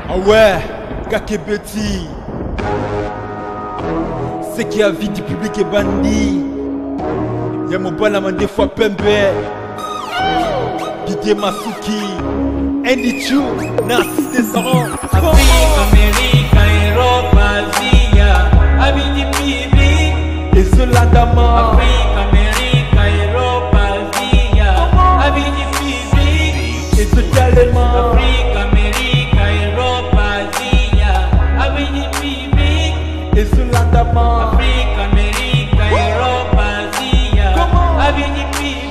Ah ouais, Kakebeti. C'est qui a vie du public et bandit. Y'a mon balama des fois Pembe. Didier Masuki. Andy Chu, Narcisse Descendant. Afrique, Amérique, Europe, Asie, avis du public. Et Zolandama. Afrique, Amérique, Europe, Asie, avis du public. Et Zolandama. Afrique, Amérique, Europe, Asie, avis du public. Et Zolandama. Afrique, Amérique, Europe, Asie, avis du public.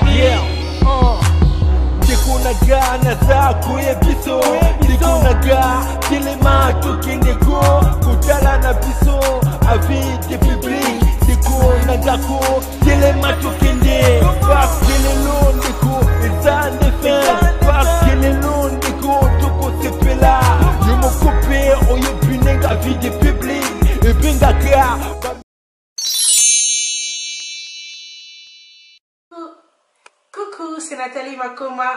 Naga naza kuye biso Diko naga kilema tukindeko Kutala na biso avis de public Diko nagako kilema tukinde Parce que les longs diko eza nefe Parce que les longs diko toko sepela Yomo kope oyo binenga avis de public Et bingaka Coucou, c'est Nathalie Makoma.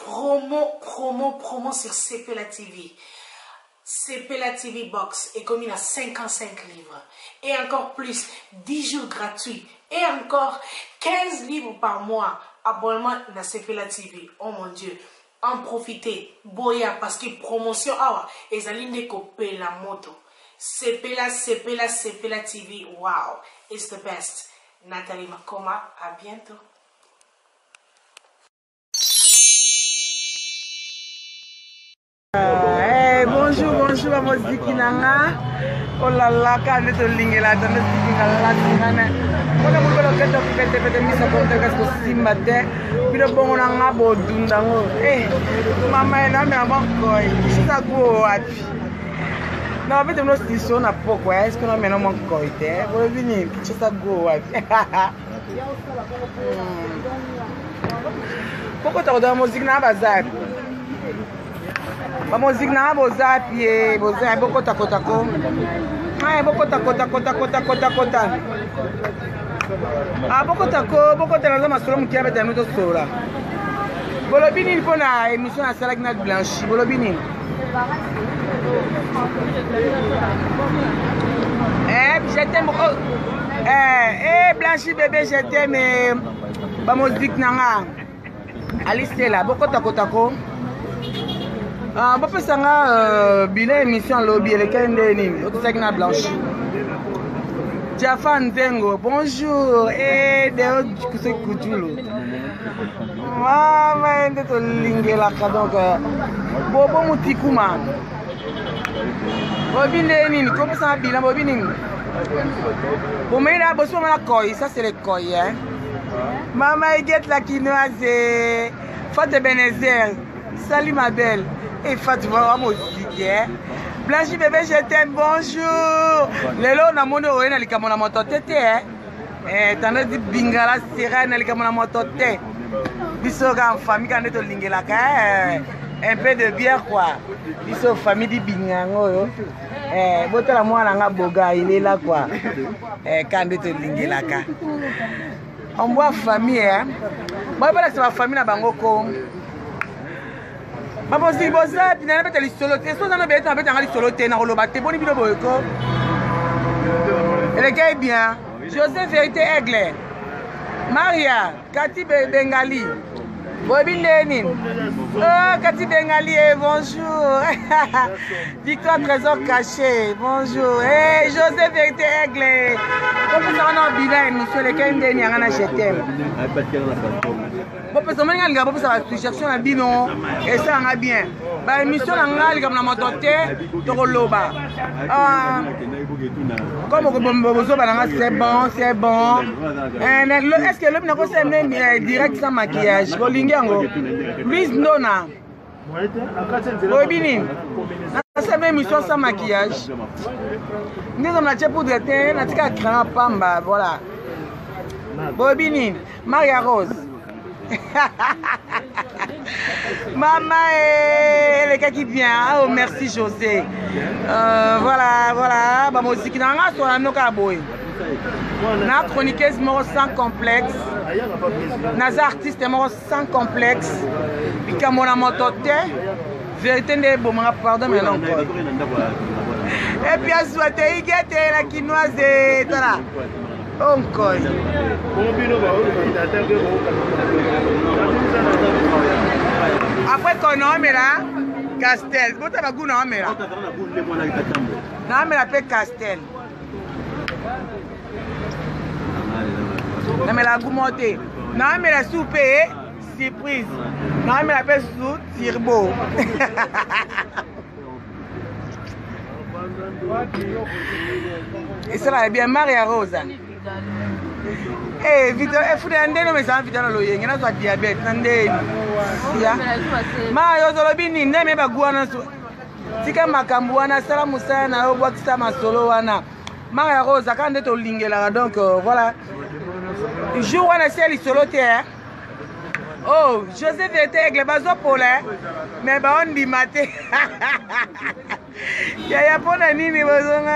Promo sur Cepela TV. Cepela TV Box est commis à 55 livres. Et encore plus, 10 jours gratuits. Et encore 15 livres par mois. Abonnement à Cepela TV. Oh mon Dieu. En profitez. Boya parce que promotion. Ah, et Zaline coupé la moto. Cepela TV. Wow. It's the best. Nathalie Makoma. À bientôt. Bonjour à Moziki Nanga. Oh là là, quand on est lingela, on est lingela, on a beaucoup de gens qui ont fait des mises à contact avec Simbate. Puis le bon on a beau dundango. Eh, maman est là mais à mon coin. Je sais quoi api. Non, en fait, on a dit ça on a pourquoi est-ce qu'on a maintenant mon coin t'es. Vous venez, je sais quoi api. Pourquoi tu as dans musique na bazar? La musique na boza pied boza boko takotako ah boko takota ah boko tako na masolo mukia beta mito sola bolobini il faut na émission na sala na blanchi bolobini je t'aime blanchi bébé je t'aime ba musique nanga Alice là boko takotako ah, bon, ça a bilan émission lobby le Kendeni, au Tegna Blanche. Jafan Dengo, bonjour et de ce coutulo. Maman, de ton lingela donc Bobo Moutikuma. Bobineni, comment ça bilan Bobineni? Bon, mais là, bosso la koi, ça c'est le koi, hein. Maman, il get la quinoise, Fate Benezer, salut ma belle. Et Fatima musique Blanchi bébé je t'aime bonjour lelo na mono oena likamona moto tete tanda di bingala sera na likamona moto tete biso ga famille quand to lingela ka un peu de bière quoi biso famille di bingango yo botala mwana nga boga il est là quoi quand to lingela ka on voit famille moi pas la famille na bangoko maman si boza pinana beta lisolo te so na beta beta lisolo te na koloba te boni bino boyeko elle est bien Joseph Vérité Aigle Maria Cathy Bengali Bobby Lenin oh Cathy Bengali bonjour Victoire Trésor Caché bonjour et Joseph Vérité Aigle comme ça on a bilan monsieur le Kendeni ngana je t'aime bon parce que moi nga bopo ça chercher na bino et ça nga bien ba émission na nga comme na motote to koloba comme bozo ba nga c'est bon est-ce que l'homme n'a pas fait direct sans maquillage bolingi yango Louise Ndona Bobini c'est même émission sans maquillage nous on a pour de teint na tika cran pamba voilà Bobini Maria Rose Maman et le gars qui vient. Oh merci José. Voilà. Bah musique nanga so na noka boy. Na chroniqueuse moro sans complexe. Naza artiste moro sans complexe. Likambo na moto te. Vérité nde bomanga pardon mais non. Et puis à souhaiter igete la quinoise et voilà. Onkoy. Après qu'on a mis là, Castel. Vous avez goût na mera. Na mera pe Castel. Na mera goût monté. Na mera soupe surprise. Na mera pe sous turbo. Et ça là bien Maria Rosa. Eh, Vito, fude andeno me sa Vito lo yenga na so diabete nandeni. Ya. Ma yo zolo bini ndeme bagua na so. Tika makambu wana sala musana na yo bwakisa masolo wana. Maria Rosa quand to lingela donc voilà. Jour wana c'est solo te. Oh, José Vétègle bazo pole. Mais ba on di maté. Ya pona nini bazonga.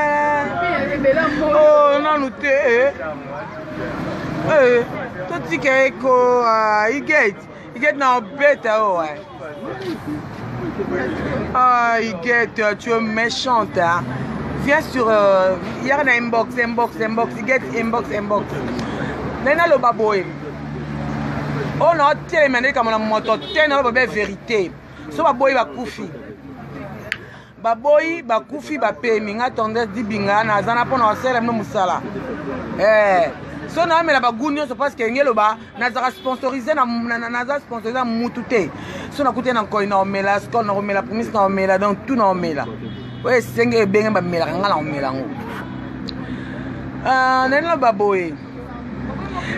Oh, non nous te. Tout ce qui est il get now better, oh ouais. Ah, il get, tu es méchante, hein. Viens sur, il y a un inbox, il get inbox. Nena le baboy. Oh non, tu es mené comme la moto, tu es la vérité. So baboy va koufi. Baboy va koufi, va payer, minga tendance di binga, na zana pona wasela mno musala. So na mela baguni so parce que ngelo ba nazara sponsorisé na naza sponsorisé mutute so na kuté na koy na mela sko na mela promise na mela donc tout na mela ouais senge benga ba mela ngala mela ngo nena baboy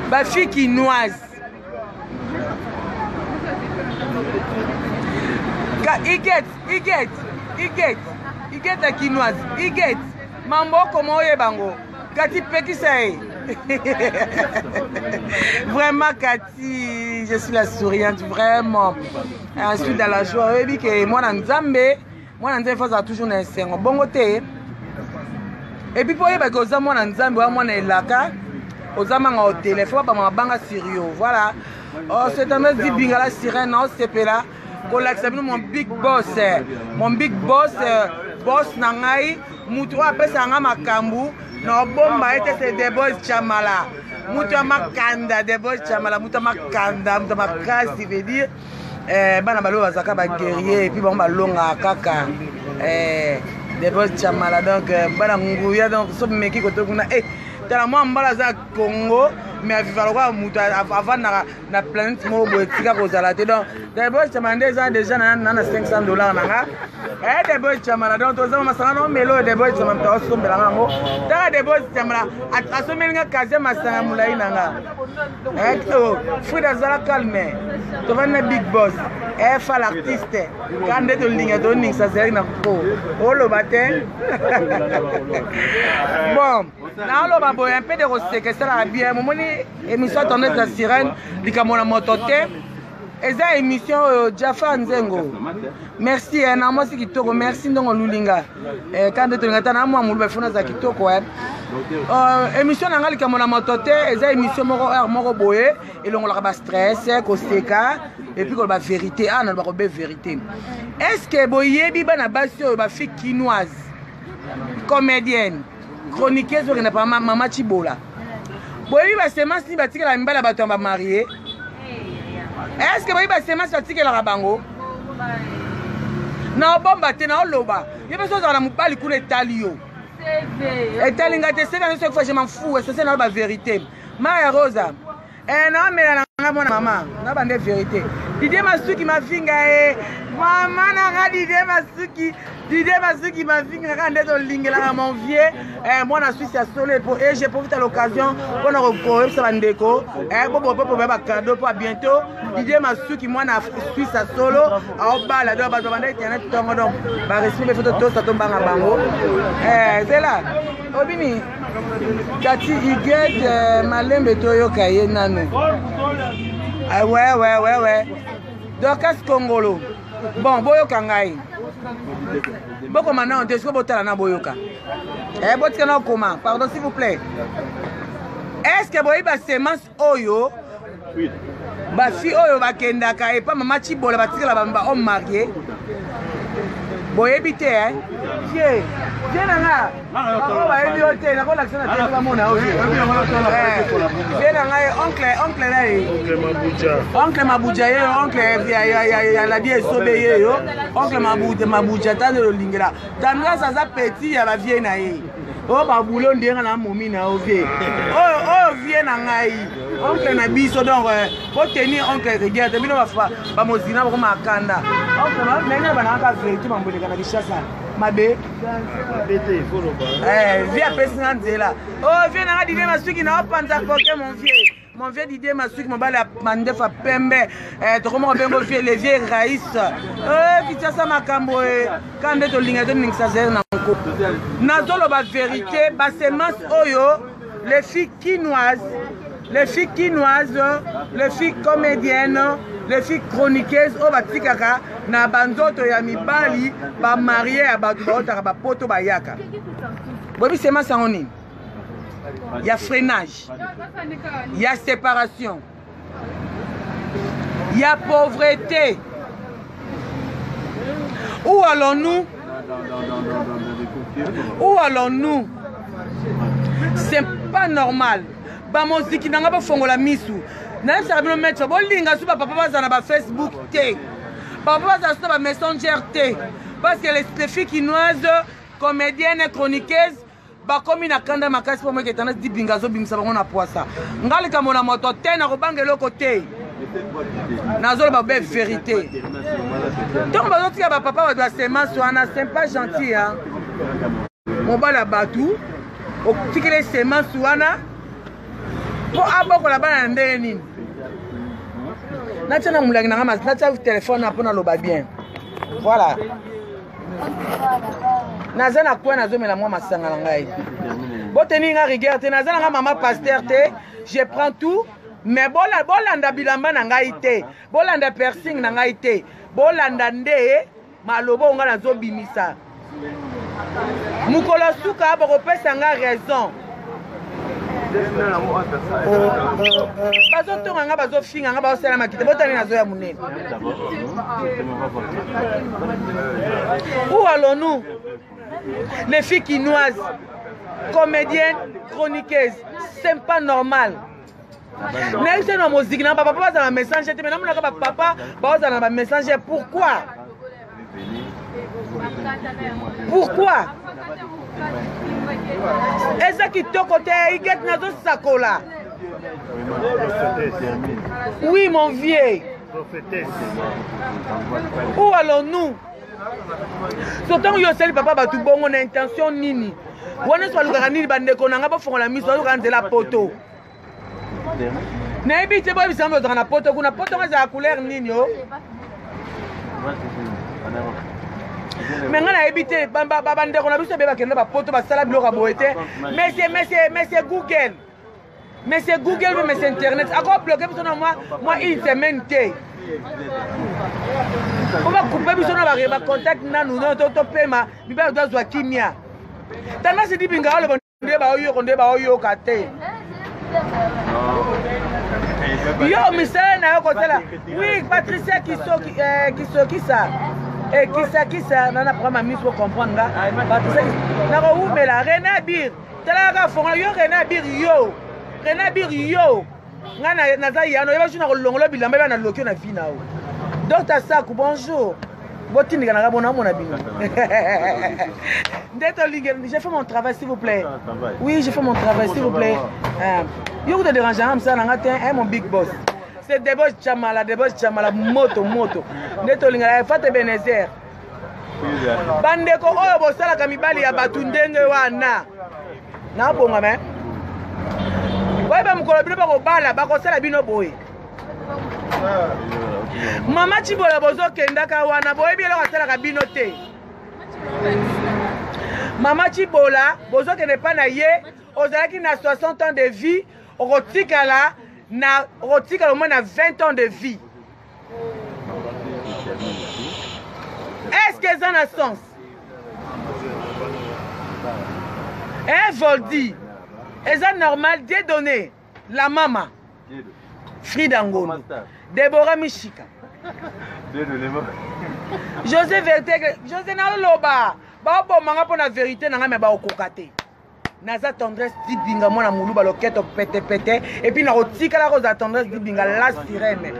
ba fille quinoise ka iget la quinoise iget mambo komo yebango kati pekisa Vraiment Cathy, je suis la souriante, vraiment. Je suis dans la joie. Oui, que moi dans Nzambe, il faut toujours un bon côté. Et puis pour y aller, que moi dans Nzambe, moi dans Laka, aux amants au téléphone, pas ma banque sérieux. Voilà. Oh, c'est un autre dit bingala sirène, non, c'est là. Qu'on l'accepte mon big boss, boss nangai, mutu après ça nga makambu. No bomba ete c'est des boys chamala. Muta makanda des boys chamala, muta makanda, muta makasi veut dire bana balo bazaka ba guerrier et puis bon balonga kaka des boys chamala donc bana nguya donc so meki ko tokuna tala moi mbala za Congo mais vivre quoi muta avant na planète mo boetika ko zala te donc des boys chamala déjà na $500 nanga des boys chamala donc to zama masanga no melo des boys chamala to so mbela ngo ta des boys chamala asomelinga kaze masanga mulai nanga Frida zala calme to vana big boss fa l'artiste quand de linga to ning ça c'est na ko olo batin bon na lo babo un peu de rosé ça la bien moment émission tourner la sirène likamona motote eza émission Jaffa Nzengo merci na moi c'est kitoko merci ndongo lulinga quand de ngata na moi mulu bafuna za kitoko émission na ngali kamona motote eza émission moko heure moko boye elongola ba stress ko seka et puis ko ba vérité na ba ko be vérité est-ce que boyebi bana basi ba fille quinoise comédienne chroniqueuse qui n'a pas maman Chibola boyebi ba semence ni batika la mbala bato ba marié. Est-ce que vous avez un petit la bango? Non, bon, na loba. Il y a besoin de mobile pour les talio. Et talinga te c'est dans ce que je m'en fous, c'est la vérité. Maria Rosa. Non, mais la maman, na bande vérité. Didier Masuki ma finga maman na Didier Masuki ma finga quand de lingela mon vieux. Moi na Suisse à Solé pour et j'ai profité à l'occasion pour na recorrer ça bandeko. Pour ba cadeau pour bientôt. Didier Masuki moi na Suisse à Solo au bala do ba bande internet tongo donc ba respect photo to ça tombe na bango. C'est là. Obini Kati iget malembe toyo kaye nanu. Ah ouais. Dorcas Congolo. Bon, boyoka ngai. Boko maintenant, est-ce que botala na boyoka? Botika na comment? Pardon s'il vous plaît. est-ce que boyi ba semence oyo ba fi oyo bakendaka et pas mama Chibola batikala bamba homme marié boyebi te hein vieux nanga oh ba ebi ote na ko lakisa na te ba mona oyo vieux nanga oncle na oncle Mabuja ye oncle ya la die sobe ye yo oncle Mabuja tande lo lingela tandra sa petit ya ba vieux na ye oh ba boulot ndenga na momi na ovie oh vie na ngai oncle na biso donc pour tenir oncle regarde bino ba mozina ba ko makanda oncle ba menga bana ka vérité mamboleka na bishasa mabe vie apesina nzela oh vie na ngadi masuki na opanza koke mon vieux Didier Masuki mobala mandefa pembe tokoma bengo vie les vieux raïs kitasa makambo kande to linga to ningsa zer na nko nazolo ba vérité ba semence oyo les filles quinoises les filles comédiennes les filles chroniqueuses o batikaka na banzoto ya mibali ba marié ya batu baotaka ba poto bayaka bobi semence ngoni il y a freinage, il y a séparation, il y a pauvreté. Où allons-nous? Où allons-nous? C'est pas normal. Ba moziki nanga ba fongola misu. Na ça va mettre bo linga su ba papa bazana ba Facebook té. Papa bazana su ba Messenger té. Parce que les filles quinoises, comédiennes, chroniqueuses bakomi na kanda makasi po mweke tana di bingazo bimisa bango na poisa ngali kamo na moto te na kobanga eloko te nazolo ba be vérité donc bazo tika ba papa ba semence wana c'est pas gentil hein mobala batu o tikele semence wana po aboko la bana ndenge nini na tena mulangi na ngama na tsa téléphone na pona loba bien voilà nazana kwa nazomela mwa masanga na ngai boteni nga rigueur te nazana nga mama pasteur te je prends tout mais bolanda bilamba na ngai te bolanda piercing na ngai te bolanda nde malobo nga nazobimisa mukolo suka bakopesa nga raison bazotonga nga bazofinga nga bazosala makite botani nazoya monene où allons-nous? Les filles quinoises, comédiennes, chroniqueuses, c'est pas normal. N'est-ce pas musique, non, papa va dans la messager, mais non, papa va dans la messager. Pourquoi? Pourquoi? Et ça qui te côté, il get nazo sakola. Oui, mon vieux. Où allons-nous? Surtout yo seli papa batu bongo na intention nini wana so lukaka nini bandeko nanga ba fongola miso ba nzela poto na ebite bo bisambo na poto kuna poto ngaza couleur nini yo menga na ebite bandeko na biso be bakenda ba poto ba sala biloko boete mais c'est Google mais c'est Google mais c'est internet ako bloquer biso na moi une semaine té. On va couper biso na ba contact na nous to pema biba doit zo kimia tana se di binga le bonde ba oyo kate yo misala na yo kotela oui Patricia qui ça et qui ça nana prendre mis pour comprendre nga Patricia na ko umela Rena Bir tala ka fonga yo Rena Bir yo ngana na za yano yeba shuna ko longolo bilamba ba na lokyo na fina o Docteur Sakou, bonjour. J'ai fait mon travail, s'il vous plaît. Oui, j'ai fait mon travail, s'il vous plaît. Je vous dérange, mon big boss. C'est Deboche Chamala, moto. Neto Lingala, Fate Benezer. Bandeko, oh, Bosala Kamibali, Abatundenge Wana. Na bonga, mais. Ouais, bah, mon collègue, Bala, Bakosala Bino Boy. Mama Chibola bozo kendaka wana boyebi eloko asalaka bino te. Mama Chibola bozo kende pa na ye ozalaki na 60 ans de vie okotikala au moins na 20 ans de vie. Est-ce que ça a un sens? Voldi. Est-ce normal de donner? la mama Frida Ngolo, Deborah Michika, José Vertègue, José Naloba, Babo manga pour la vérité n'a jamais ba okokate. Naza tendresse dibinga mona muluba loketo pété pété et puis na rotika la rose tendresse dibinga la sirène.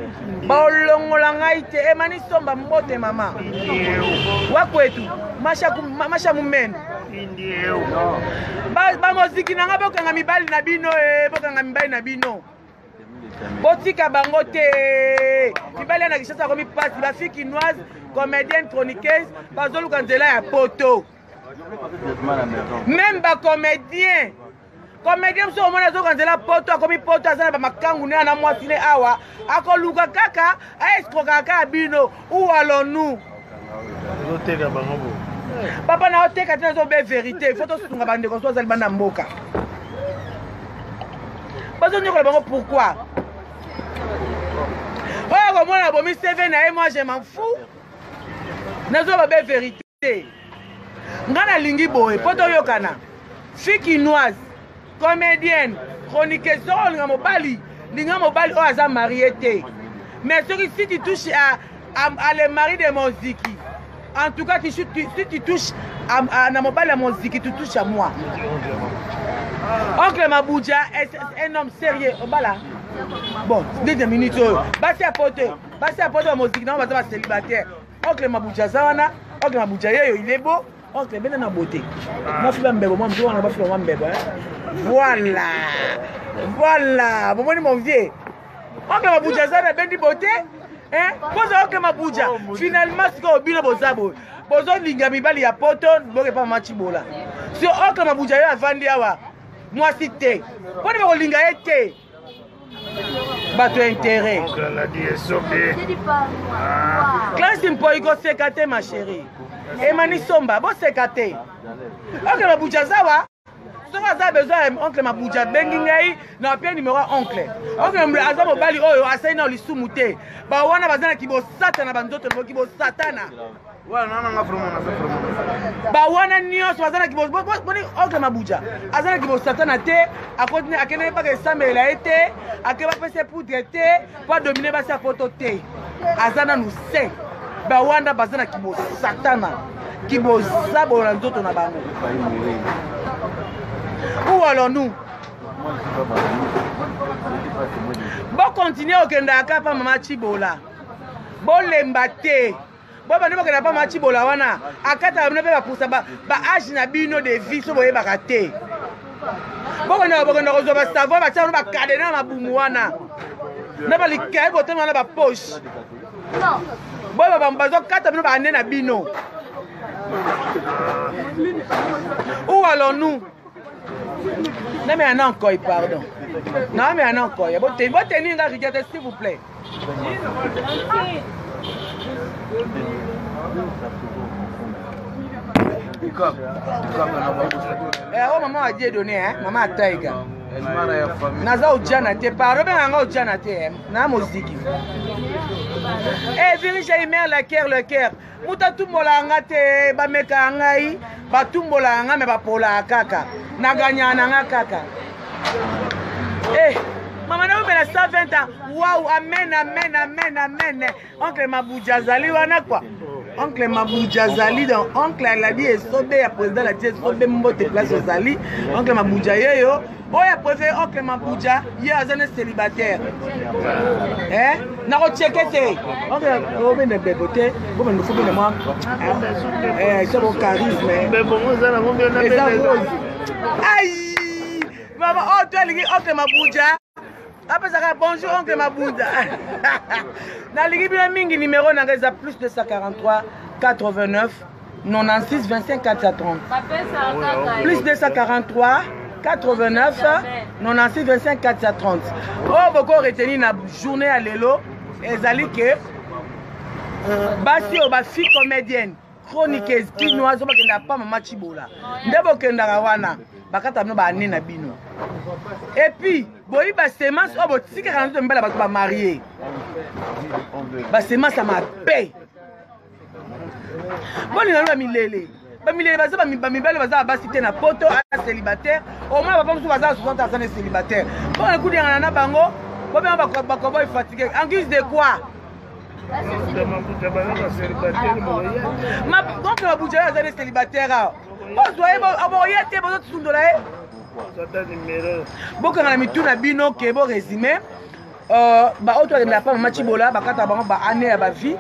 Ba longola ngaite e mani somba mbote mama. Wakwetu masha mumen. Ba moziki nanga bokanga mibali na bino bokanga mibali na bino. Botika bango te. Mibali na kishasa komi passe ba fille quinoise, comédienne chroniqueuse, bazoluka nzela ya poto. Même ba comédien. Comédien so mona zo kanzela poto akomi poto azana ba makangu ne ana mwasine awa akoluka kaka escroka kaka bino ou allons-nous. Zoteka bango. Papa na oteka tena zo be vérité, faut to sunga bande ko so zali banda mboka. Bazo nyoko bango pourquoi? Oh comme on a bomi CV na et moi je m'en fous. Nazo ba be vérité. Ngana lingi boy, poto yokana. Fille quinoise, comédienne, chroniqueuse, linga mobali o aza marié te. Mais si tu touches à le mari de mon ziki, en tout cas si tu touches à mobali à mon ziki, tu touches à moi. Oncle Mabouja est un homme sérieux. Obala. Bon, 2 minutes. Basi à pote à mon ziki, non, va célibataire. Oncle Mabouja Zawana, oncle Mabouja il est beau. Oncle ben na beauté. Moi je suis mbebo, moi je suis pas mbebo. Voilà. Bon mon vieux. Oncle Mabouja ça ben di beauté. Hein? Pose oncle Mabouja. Finalement ce qu'on bino bozabo. Bozo linga mibali ya poto, boke pa machibola. Si oncle Mabouja yo avandi awa. Moi cité. Pone ko linga ete. Bato intérêt. Oncle la dit sobé. Classe impoiko sekate ma chérie. Emani somba, bo sekate. Oncle Mabouja zawa. Si vous avez besoin oncle Mabouja bengi ngai na pia numéro oncle. Oncle aza mobali oyo asaina olisumuté. Ba wana bazana kibo satana bandoto kibo satana. Wana nanga promo. Ba wana nyos bazana kibo boni oncle Mabouja. Azana kibo satana te, akotine akene pas que sambela été, akeba pese poudre te, pas dominer ba sa photo te. Azana nous sait. Ba wana bazana kibo satana. Kibo sabo na nzoto na bango. Où allons-nous? Bon continuer au Kendaka pa mama Chibola. Bon lembate. Bon bande bokenda pa mama Chibola wana. Akata bino pe ba pousa ba âge na bino de vie so boye bakate. Bokenda ko ba savoir ba tsano ba cadena na bumu wana. Na ba likai botema na ba poche. Non. Bon ba mbazo kata bino ba na bino. Où allons-nous? Non mais un encore, pardon. Non mais un encore. Vous tenez une rigueur, s'il vous plaît. Oh maman a dit donné, hein? Maman a taïga. Naza ujana te paro ben anga ujana te na moziki. Eh virige imer le cœur. Muta tumbola anga te ba meka ngai ba tumbola anga me ba pola kaka. Na ganya na nga kaka. Eh maman na ubela 120 ans. Waouh, amen. Oncle Mabouja zali wana quoi. Oncle Mabouja zali donc oncle a dit sobe ya président la tie sobe mbote place zali. Oncle Mabouja yeyo. Oh, il a préféré oncle Mabouja, il y a un célibataire. Hein? N'a pas checké, c'est. Oncle, oh, mais ne bégoté, vous me faut bien moi. C'est mon charisme. Mais bon, vous allez vous bien aïe! Maman, oh, toi, oncle Mabouja. Après ça, bonjour, oncle Mabouja. Dans l'équipe mingi numéro, on a plus de 143 89 96 25 430. Plus de 143 89 96 25 430. Oh, beaucoup retenu na journée à l'élo. Et zali que basi oba fille comédienne, chroniqueuse, quinoise, oba kenda pas maman Chibola. Ndebo kenda rawana, bakata no ba na bino. Et puis, boyi ba semence obo tika kana to mbala ba marié. Ba semence ça m'a paix. Boni na milele. Bamilele baza bamibale baza basité na poto à célibataire. Au moins papa musu baza 60 ans célibataire. Bon, écoute, il y a un bango. Bon, ben, on va fatigué. En guise de quoi? Ma donc la bouche est des célibataires. Bon, soyez bon, il y a des gens qui sont là. Bon, quand on a mis tout la bino qui est bon résumé. Bah, autre de la femme Machibola, bah, quand on a année à ma vie.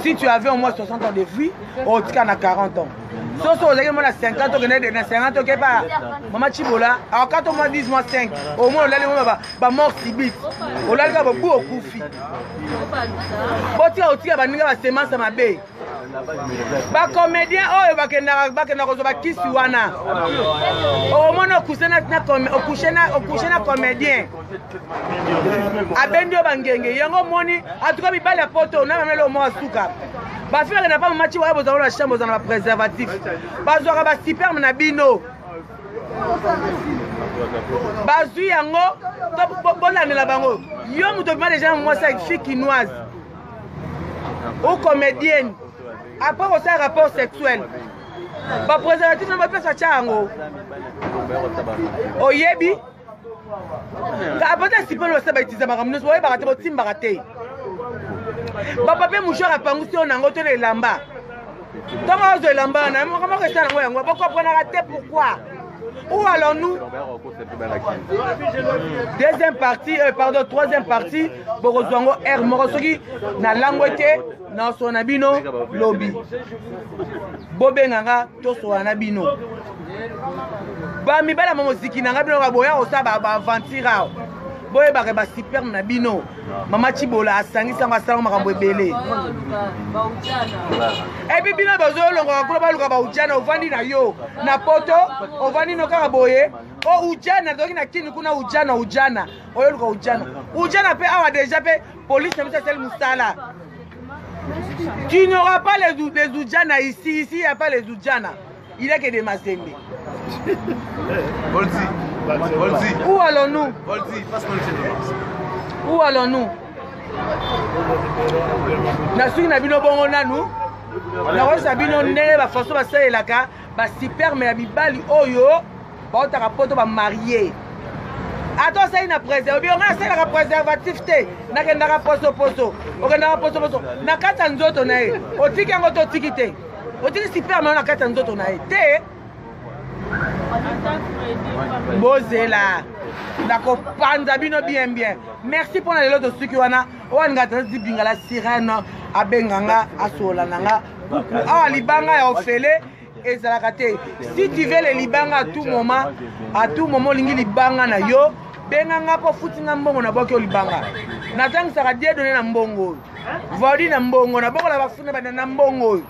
Si tu avais au moins 60 ans de vie, oh, tu as 40 ans. Si tu as 50 ans, tu as 50 ans, tu pas. Maman Chibola, alors quand on m'a 10 moins 5, au moins on a mort si vite. On a beaucoup au koufi. Bon, tu as aussi une semence à ma baie. Ba comédien, oh, ba kena kisi wana. Au moins on couche na comédien. Abendio bangenge, yango moni, en tout cas mi bala poto, na même le mois suka. Ba faire na pas match wa bozalo la chambre dans la préservatif. Ba zoka ba sperme na bino. Ba zu yango, to bolane la bango. Yo muto ba déjà moi ça fille quinoise. Ou comédienne. Après on a un rapport sexuel. Ba préservatif na ba pesa chango. Oyebi. Après si peut le savoir utiliser ma ramneuse, ouais baraté bo tim baraté. Papa pe moucheur a pangu si on a ngoto les lamba. Tant on a lamba na mo comment rester na ngo pourquoi prendre raté pourquoi? Où allons-nous? Deuxième partie, pardon, troisième partie, Borozwango R Morosogi na langwete na sonabino lobby. Bobenganga to sonabino. Ba mi bala moziki nanga bino ka boya osa ba avantira. Boye ba ba super na bino. Mama Chibola asangisa ngasa makambo ebele. Et puis bino bazo longa ko ba luka ba ujana ovandi na yo. Na poto ovandi no ka boye. O ujana doki na kini kuna ujana. Oyo luka ujana. Ujana pe awa déjà pe police na sel musala. Tu n'auras pas les ujana ici, il n'y a pas les ujana. Il n'y a que des mazembe. Où allons-nous? Où allons-nous? Nasuki na bino bongo nanu. Na rosa bino nene ba façon ba selaka ba super mais bibali oyo ba otaka poto ba marié. Attends ça ina préserver, on a ça la préservatif té. Na kendaka poso. Okendaka poso. Na kata nzoto na e. Otiki yango to tikité. Otiki super mais on a kata nzoto na e. Té. Bozela. D'accord, panza bino bien. Merci pour les lots de ceux qui wana. Oanga tadi bingala sirène abenganga asola nanga. Ah libanga ya ofele ezalakate. Si tu veux les libanga à tout moment lingi libanga na yo, benganga po futinga mbongo na boki libanga. Natang saka die donner na mbongo. Vodi na mbongo na boko la bafuna ba na mbongo.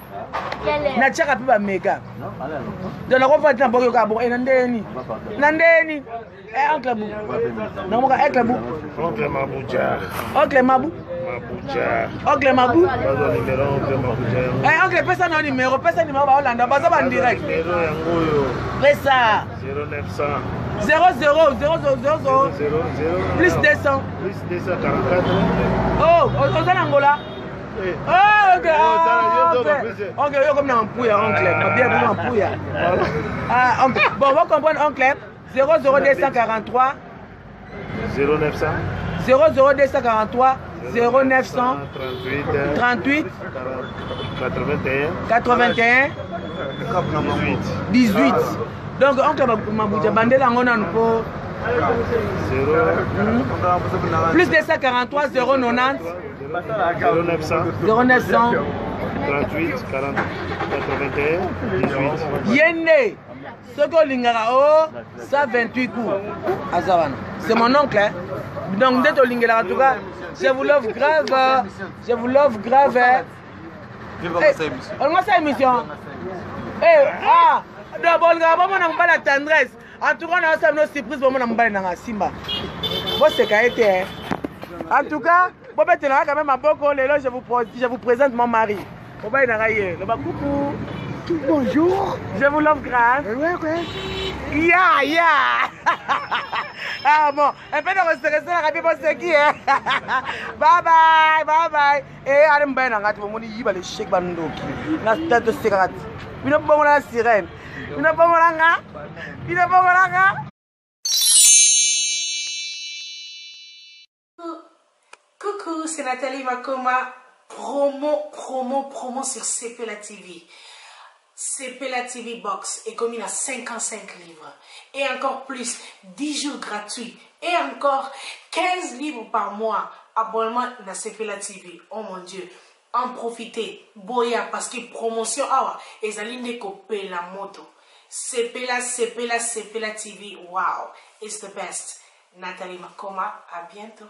Na chaka pe ba mega. De la refa na boki ka bo nandeni. Oncle Mabou. Non, mon Oncle Mabou. Oncle Mabou. Oncle, pesa no numéro, pesa numéro ba Hollande, baza ba direct. Pesa 00 plus 200 Oh, on est en Angola. Ok, yo comme na mpouya oncle, bien pour mpouya. Ah, oncle. Bon, on va comprendre oncle. 00243 00243 0900 38 81 18. Donc oncle Mabouja bandela ngona nko plus 243 090 0900 38 40 81 18. Yende Soko Lingara, oh, 128 coups. C'est mon oncle. Hein? Donc, dès que Lingara, en tout cas, je vous love grave. Je vous love grave. On va faire émission. D'abord, on va la tendresse. En tout cas, on a une surprise pour moi. Simba. C'est été. En tout cas, quand même à Boko, je vous présente mon mari. Coucou. Bonjour. Je vous love grave. Ouais. Ah bon, un peu de restauration à Rabi Boseki. Bye. Et allez me na ngati bomoni yiba le shake bandoki. Na tête de cigarette. Bino bongo la sirène. Bino bongo la nga. beaucoup, c'est Nathalie Makoma. Promo sur Sepela TV. Sepela TV Box est commis à 55 livres. Et encore plus, 10 jours gratuits. Et encore 15 livres par mois. Abonnement à Sepela TV. Oh mon Dieu. En profitez. Boya parce que promotion. Ah, et ça l'ine coupé la moto. Sepela TV. Wow. It's the best. Nathalie Makoma. À bientôt.